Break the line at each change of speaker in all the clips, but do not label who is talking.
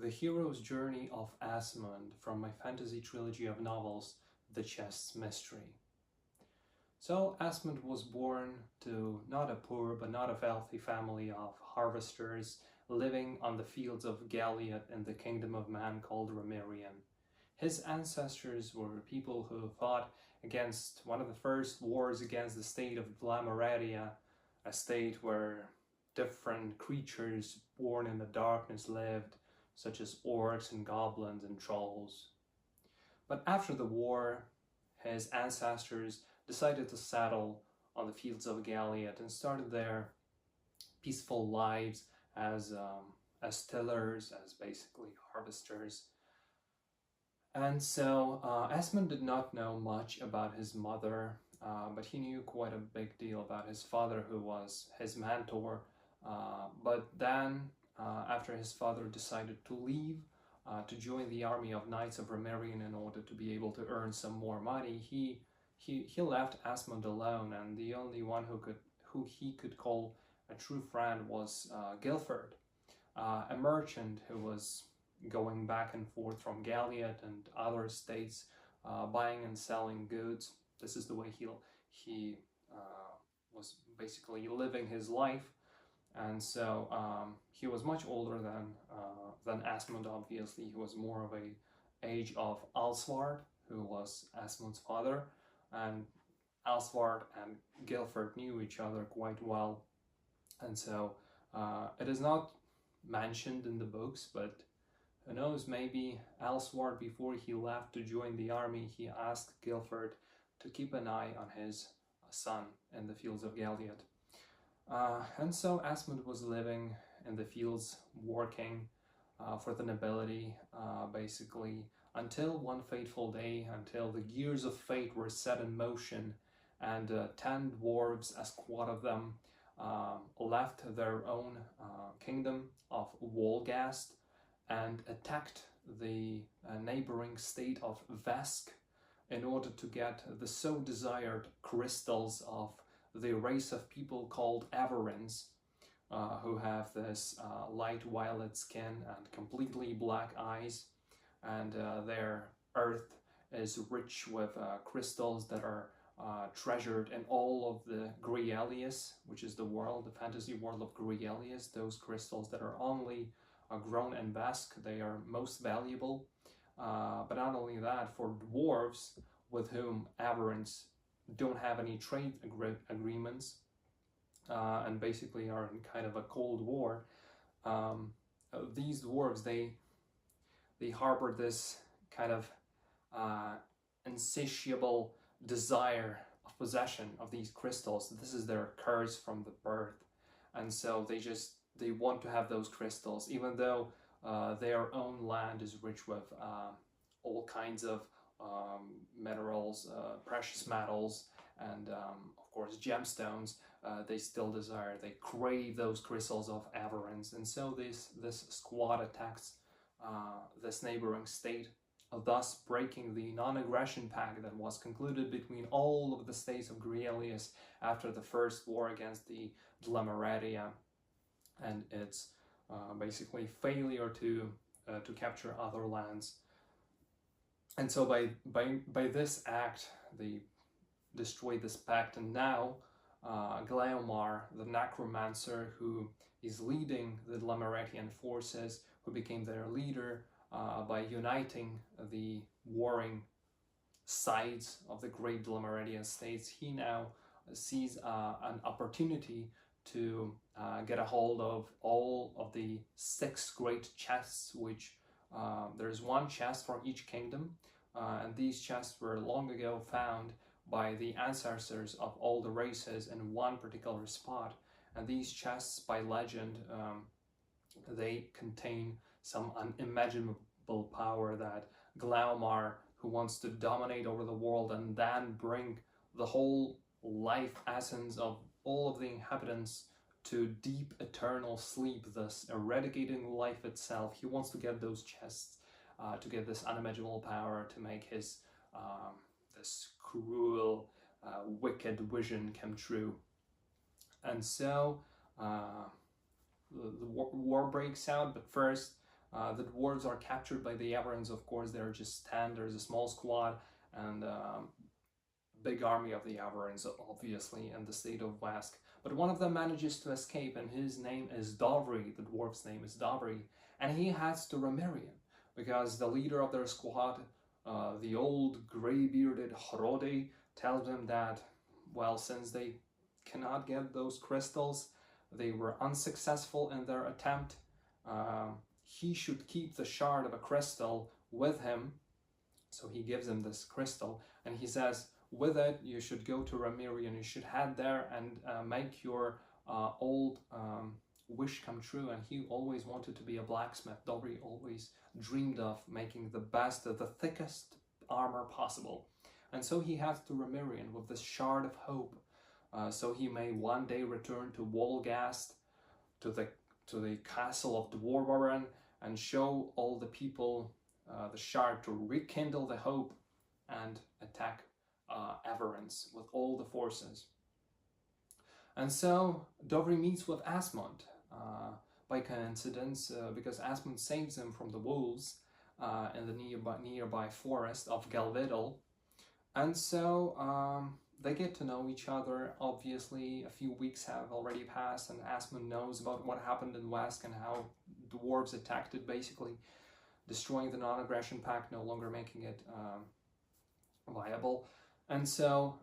the hero's journey of Asmund from my fantasy trilogy of novels, The Chest's Mystery. So Asmund was born to not a poor but not a wealthy family of harvesters living on the fields of Galiad in the kingdom of man called Remerian. His ancestors were people who fought against one of the first wars against the state of Glamoradia, a state where different creatures born in the darkness lived, such as orcs and goblins and trolls. But after the war, his ancestors decided to settle on the fields of Galiad and started their peaceful lives as tillers, as basically harvesters. And so Asmund did not know much about his mother, but he knew quite a big deal about his father, who was his mentor. But then, after his father decided to leave to join the army of Knights of Remerian in order to be able to earn some more money, he left Asmund alone, and the only one who he could call a true friend was Guilford, a merchant who was going back and forth from Galiad and other states, buying and selling goods. This is the way he was basically living his life. And so he was much older than Asmund. Obviously, he was more of a age of Alsward, who was Asmund's father, and Alsward and Guilford knew each other quite well. And so it is not mentioned in the books, but who knows, maybe Alsward, before he left to join the army, he asked Guilford to keep an eye on his son in the fields of Galiad. And so Asmund was living in the fields, working for the nobility, basically, until one fateful day, until the gears of fate were set in motion, and 10 dwarves, a squad of them, left their own kingdom of Wolgast and attacked the neighboring state of Vesk in order to get the so desired crystals of the race of people called Averins, who have this light violet skin and completely black eyes, and their earth is rich with crystals that are treasured in all of the Grailius, which is the world, the fantasy world of Grailius. Those crystals that are only grown in Vesk, they are most valuable. But not only that, for dwarves with whom Averins don't have any trade agreements, and basically are in kind of a cold war, these dwarves, they harbor this kind of insatiable desire of possession of these crystals. This is their curse from the birth, and so they want to have those crystals, even though their own land is rich with all kinds of minerals, precious metals, and of course gemstones. They still desire, they crave those crystals of Averins, and so this squad attacks this neighboring state, thus breaking the non-aggression pact that was concluded between all of the states of Grailius after the first war against the Glamoradia, and its basically failure to capture other lands. And so by this act, they destroyed this pact, and now Glaomar, the necromancer who is leading the Glamaratian forces, who became their leader by uniting the warring sides of the great Glamaratian states, he now sees an opportunity to get a hold of all of the 6 great chests, which there's one chest for each kingdom, and these chests were long ago found by the ancestors of all the races in one particular spot. And these chests, by legend, they contain some unimaginable power that Glaomar, who wants to dominate over the world and then bring the whole life essence of all of the inhabitants to deep eternal sleep, thus eradicating life itself. He wants to get those chests to get this unimaginable power to make his this cruel, wicked vision come true. And so the war breaks out, but first The dwarves are captured by the Averans, of course. They're just 10, there's a small squad, and big army of the Averans, obviously, in the state of Wesk. But one of them manages to escape, and his name is Dovri. The dwarf's name is Dovri, and he heads to Remirian because the leader of their squad, the old gray-bearded Hrode, tells them that, well, since they cannot get those crystals, they were unsuccessful in their attempt. He should keep the shard of a crystal with him. So he gives him this crystal, and he says, with it, you should go to Remirian. You should head there and make your old wish come true. And he always wanted to be a blacksmith. Dobry always dreamed of making the best, the thickest armor possible. And so he heads to Remirian with this shard of hope, so he may one day return to Wolgast, to the castle of Dwarbaran, and show all the people the shard to rekindle the hope and attack Averans with all the forces. And so Dovri meets with Asmund by coincidence, because Asmund saves him from the wolves in the nearby forest of Galvidal. And so they get to know each other. Obviously, a few weeks have already passed, and Asmund knows about what happened in Wesk and how dwarves attacked it, basically destroying the non-aggression pact, no longer making it viable. And so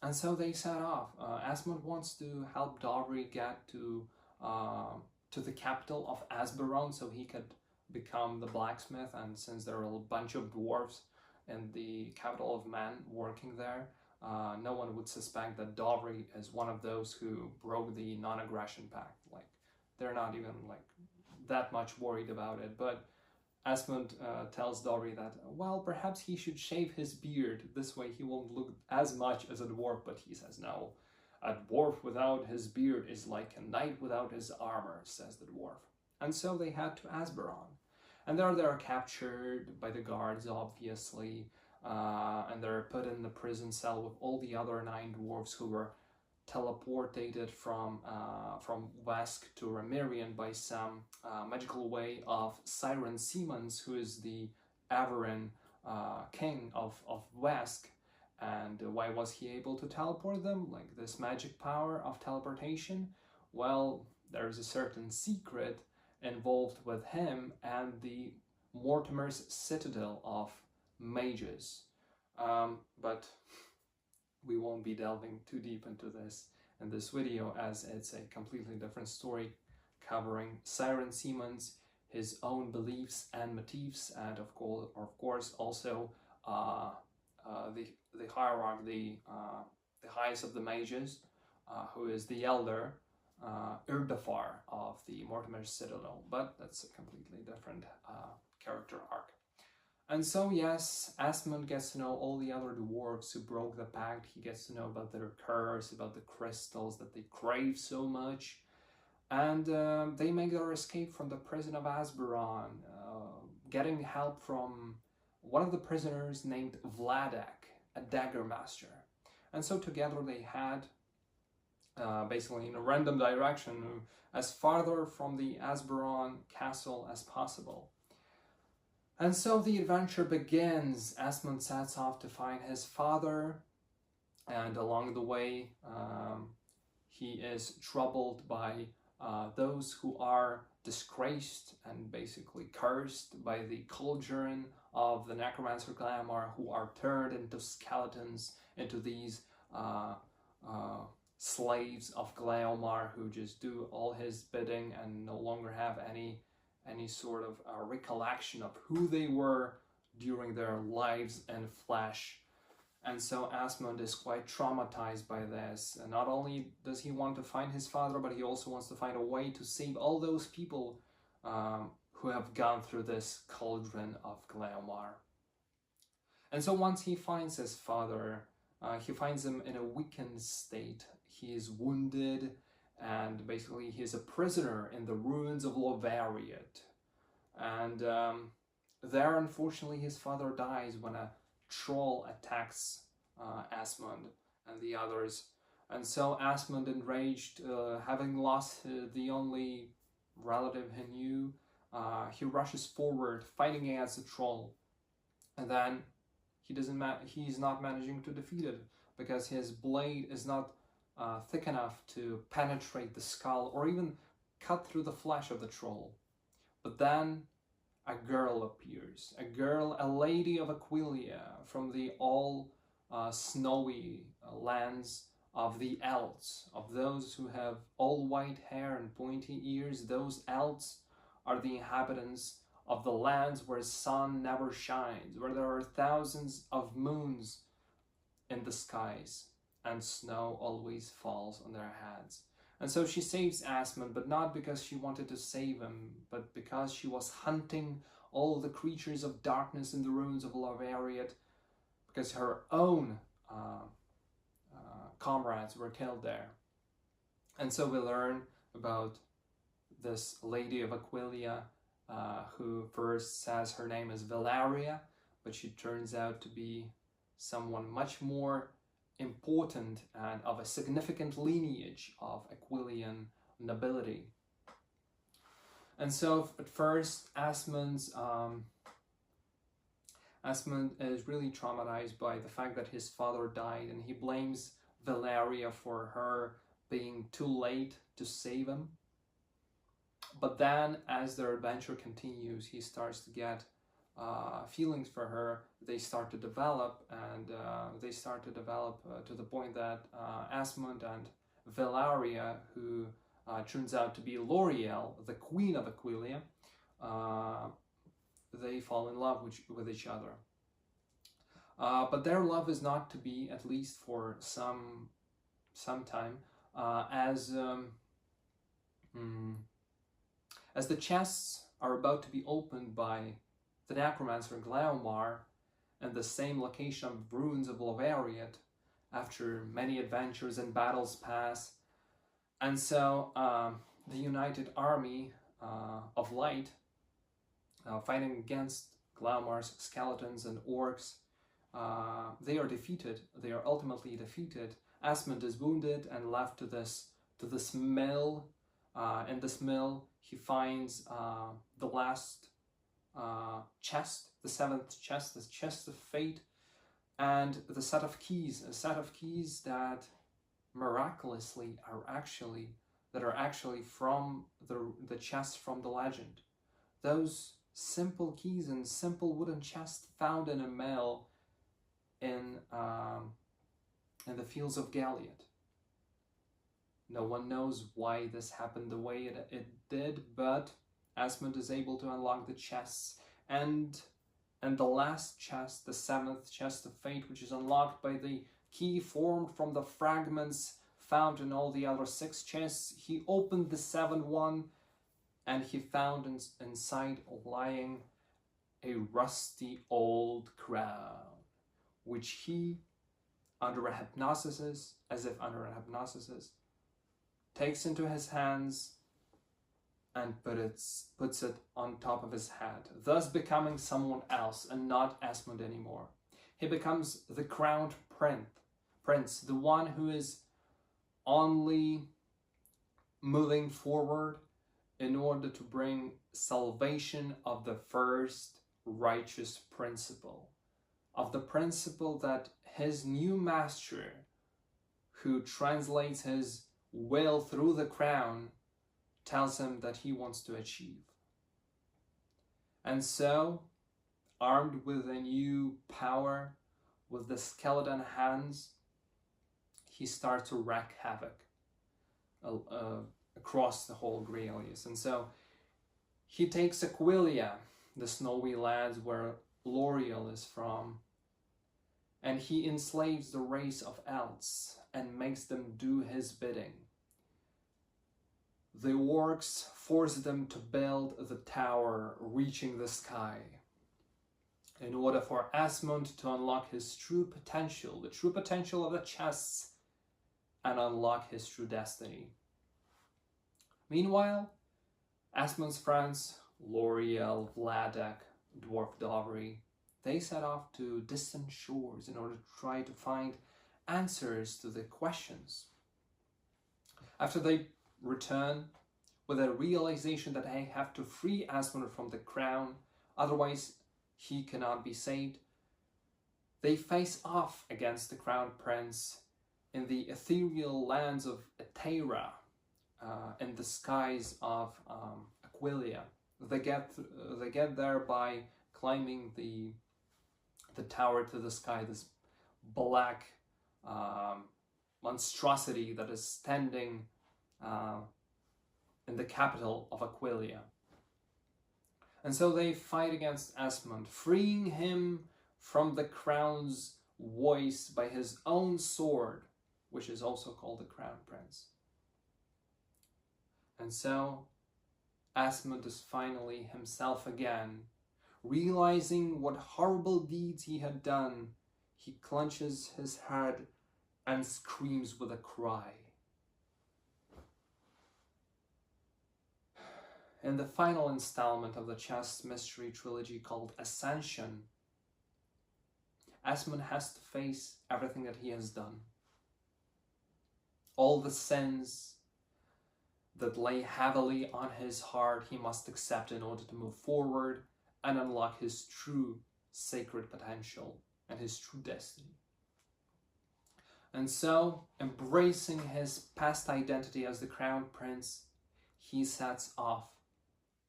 they set off. Asmund wants to help Dovri get to the capital of Asberon so he could become the blacksmith, and since there are a bunch of dwarves in the capital of men working there, no one would suspect that Dovri is one of those who broke the non-aggression pact. Like, they're not even like that much worried about it. But Asmund tells Dovri that, well, perhaps he should shave his beard. This way he won't look as much as a dwarf. But he says, no, a dwarf without his beard is like a knight without his armor, says the dwarf. And so they head to Asberon. And there they are captured by the guards, obviously, and they're put in the prison cell with all the other 9 dwarves who were teleported from Wesk to Remirian by some magical way of Siren Siemens, who is the Averan king of Wesk. And why was he able to teleport them? Like, this magic power of teleportation? Well, there's a certain secret involved with him and the Mortimer's Citadel of Mages. But we won't be delving too deep into this in this video, as it's a completely different story covering Siren Siemens, his own beliefs and motifs, and of course also the hierarch, the highest of the mages, who is the elder Urdafar of the Mortimer's Citadel. But that's a completely different character arc. And so, yes, Asmund gets to know all the other dwarves who broke the pact. He gets to know about their curse, about the crystals that they crave so much. And they make their escape from the prison of Asberon, getting help from one of the prisoners named Vladek, a dagger master. And so together they head basically in a random direction as farther from the Asberon castle as possible. And so the adventure begins. Asmund sets off to find his father, and along the way he is troubled by those who are disgraced and basically cursed by the cauldron of the necromancer Glaomar, who are turned into skeletons, into these slaves of Glaomar who just do all his bidding and no longer have any sort of recollection of who they were during their lives in flesh. And so Asmund is quite traumatized by this. And not only does he want to find his father, but he also wants to find a way to save all those people who have gone through this cauldron of Glaomar. And so once he finds his father, he finds him in a weakened state. He is wounded, and basically he's a prisoner in the ruins of Lovariot. And there, unfortunately, his father dies when a troll attacks Asmund and the others. And so Asmund, enraged, having lost the only relative he knew, he rushes forward, fighting against the troll, and then he's not managing to defeat it because his blade is not thick enough to penetrate the skull or even cut through the flesh of the troll. But then a girl appears, a lady of Aquileia, from the all snowy lands of the Elts, of those who have all white hair and pointy ears. Those Elts are the inhabitants of the lands where sun never shines, where there are thousands of moons in the skies, and snow always falls on their heads. And so she saves Asmund, but not because she wanted to save him, but because she was hunting all the creatures of darkness in the ruins of Lovariat, because her own comrades were killed there. And so we learn about this lady of Aquileia, who first says her name is Valeria, but she turns out to be someone much more important and of a significant lineage of Aquilian nobility. And so at first, Asmund is really traumatized by the fact that his father died, and he blames Valeria for her being too late to save him. But then, as their adventure continues, he starts to get feelings for her. They start to develop, and to the point that Asmund and Valeria, who turns out to be L'Oreal, the queen of Aquileia, they fall in love with each other. But their love is not to be, at least for some time, as the chests are about to be opened by the necromancer Glaomar in the same location of ruins of Lovariat, after many adventures and battles pass. And so the united army of light, fighting against Glaomar's skeletons and orcs, they are defeated. They are ultimately defeated. Asmund is wounded and left to this mill. In this mill, he finds the last chest, the seventh chest, the chest of fate, and the set of keys. A set of keys that miraculously are actually from the chest from the legend. Those simple keys and simple wooden chests found in a mill in the fields of Galiot. No one knows why this happened the way it did, but Asmund is able to unlock the chests, and the last chest, the seventh chest of fate, which is unlocked by the key formed from the fragments found in all the other 6 chests. He opened the 7th one, and he found inside lying a rusty old crown, which he, as if under a hypnosis, takes into his hands and puts it on top of his head, thus becoming someone else and not Asmund anymore. He becomes the crowned prince, the one who is only moving forward in order to bring salvation of the first righteous principle, of the principle that his new master, who translates his will through the crown, tells him that he wants to achieve. And so, armed with a new power, with the skeleton hands, he starts to wreak havoc across the whole Grailius. And so he takes Aquileia, the snowy lands where L'Oreal is from, and he enslaves the race of Elts and makes them do his bidding. The orcs force them to build the tower reaching the sky in order for Asmund to unlock his true potential, the true potential of the chests, and unlock his true destiny. Meanwhile, Asmund's friends, L'Oreal, Vladek, Dwarf Dovry, they set off to distant shores in order to try to find answers to the questions. After they return with a realization that they have to free Asmund from the crown, otherwise he cannot be saved. They face off against the crown prince in the ethereal lands of Eteira, in the skies of Aquileia. They get there by climbing the tower to the sky, this black monstrosity that is standing in the capital of Aquileia. And so they fight against Asmund, freeing him from the crown's voice by his own sword, which is also called the Crown Prince. And so Asmund is finally himself again. Realizing what horrible deeds he had done, he clenches his head and screams with a cry. In the final installment of the chess mystery trilogy called Ascension, Asmund has to face everything that he has done. All the sins that lay heavily on his heart he must accept in order to move forward and unlock his true sacred potential and his true destiny. And so, embracing his past identity as the Crown Prince, he sets off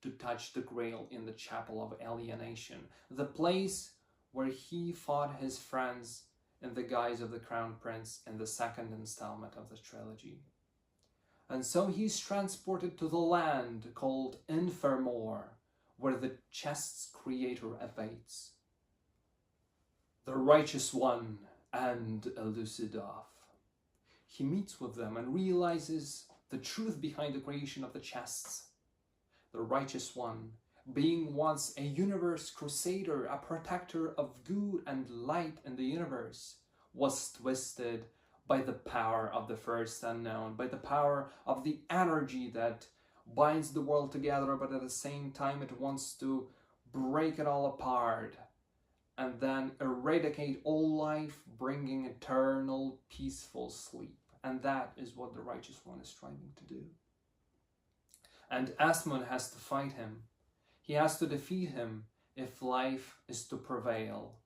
to touch the Grail in the Chapel of Alienation, the place where he fought his friends in the guise of the Crown Prince in the second installment of the trilogy. And so he's transported to the land called Infermore, where the chest's creator awaits, the Righteous One and Elucidov. He meets with them and realizes the truth behind the creation of the chests. The Righteous One, being once a universe crusader, a protector of good and light in the universe, was twisted by the power of the first unknown, by the power of the energy that binds the world together, but at the same time it wants to break it all apart and then eradicate all life, bringing eternal peaceful sleep. And that is what the Righteous One is striving to do. And Asmund has to fight him. He has to defeat him if life is to prevail.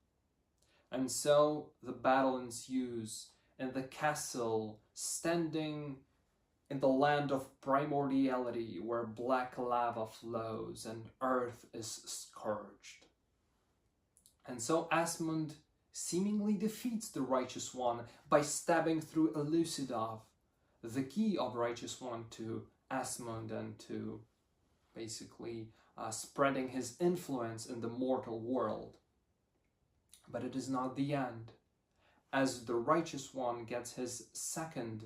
And so the battle ensues in the castle, standing in the land of primordiality, where black lava flows and earth is scourged. And so Asmund seemingly defeats the Righteous One by stabbing through Elucidov, the key of Righteous One to Asmund and to basically spreading his influence in the mortal world. But it is not the end, as the Righteous One gets his second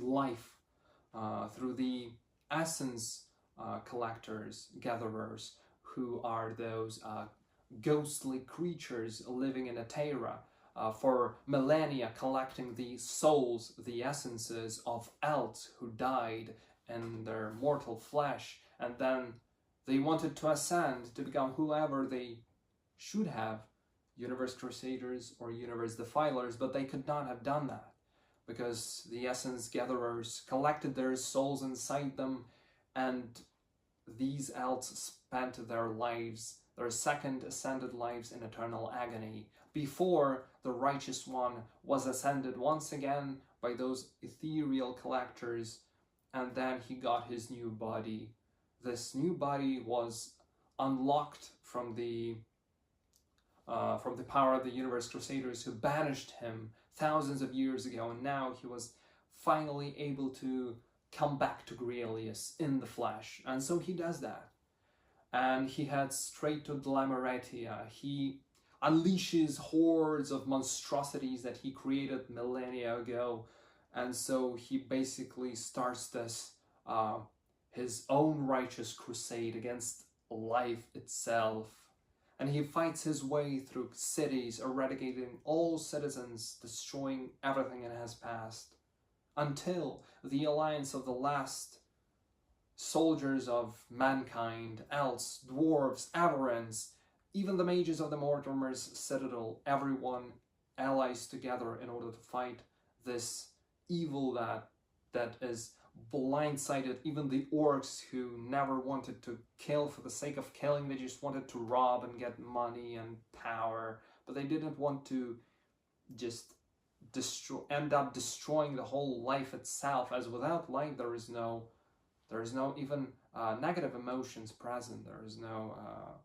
life through the essence collectors, gatherers, who are those ghostly creatures living in Eteira, for millennia collecting the souls, the essences of elves who died in their mortal flesh, and then they wanted to ascend to become whoever they should have, Universe Crusaders or Universe Defilers, but they could not have done that because the essence gatherers collected their souls inside them, and these elves spent their lives, their second ascended lives, in eternal agony before the Righteous One was ascended once again by those ethereal collectors, and then he got his new body. This new body was unlocked from the power of the Universe Crusaders, who banished him thousands of years ago, and now he was finally able to come back to Grailius in the flesh. And so he does that. And he heads straight to Dlameretia. He unleashes hordes of monstrosities that he created millennia ago. And so he basically starts this, his own righteous crusade against life itself. And he fights his way through cities, eradicating all citizens, destroying everything in his past, until the alliance of the last soldiers of mankind, elves, dwarves, avarans, even the mages of the Mortimer's Citadel, everyone allies together in order to fight this evil that that is blindsided even the orcs who never wanted to kill for the sake of killing. They just wanted to rob and get money and power, but they didn't want to just end up destroying the whole life itself, as without life there is no even negative emotions present.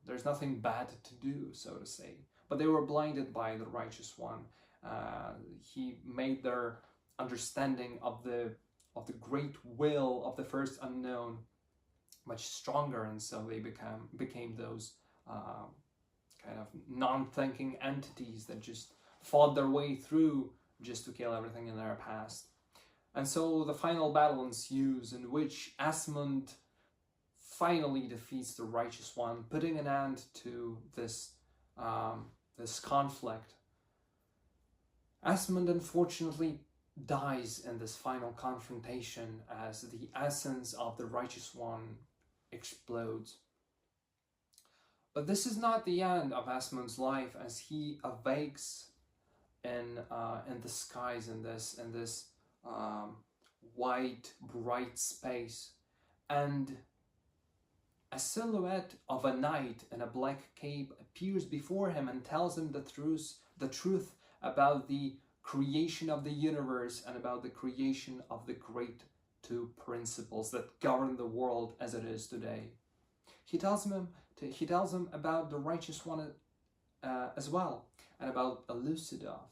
There's nothing bad to do, so to say. But they were blinded by the righteous one. He made their understanding of the great will of the first unknown much stronger, and so they became those kind of non-thinking entities that just fought their way through just to kill everything in their past. And so the final battle ensues, in which Asmund finally defeats the righteous one, putting an end to this this conflict. Asmund unfortunately dies in this final confrontation as the essence of the righteous one explodes. But this is not the end of Asmund's life, as he awakes in the skies, in this white, bright space, and a silhouette of a knight in a black cape appears before him and tells him the truth about the creation of the universe and about the creation of the great two principles that govern the world as it is today. He tells him about the righteous one as well, and about Elucidov,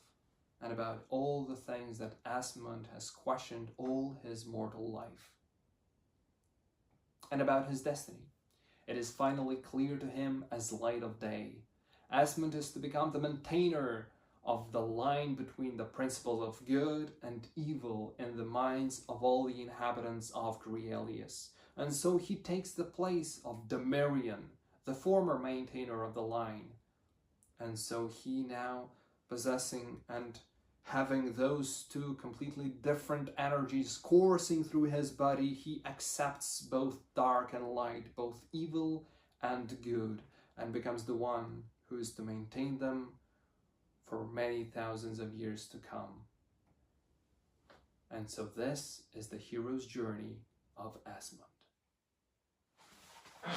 and about all the things that Asmund has questioned all his mortal life, and about his destiny. It is finally clear to him as light of day. Asmund is to become the maintainer of the line between the principles of good and evil in the minds of all the inhabitants of Grailius. And so he takes the place of Demarion, the former maintainer of the line. And so he now, possessing and having those two completely different energies coursing through his body, he accepts both dark and light, both evil and good, and becomes the one who is to maintain them for many thousands of years to come. And so this is the hero's journey of Asmund.